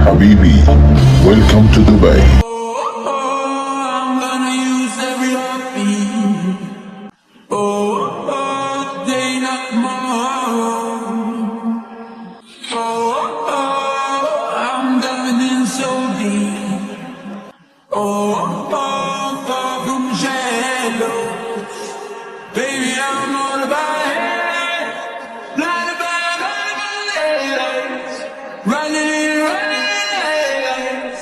Habibi, welcome to Dubai. I'm gonna use every heartbeat. Day, not tomorrow. I'm diving in so deep. Far from shallow. Baby, I'm all about it. Blinded by lights. Running lights.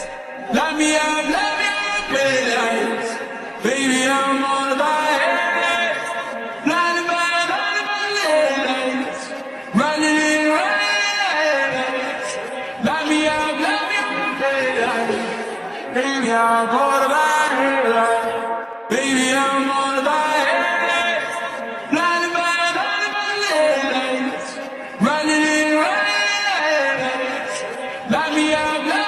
Light me up, play lights. Baby, I'm all about it. Blinded by lights. Running lights. Light me up, play lights. Baby, I'm all about it. Baby, I'm all about it. Blinded by lights. Running lights. Light me up.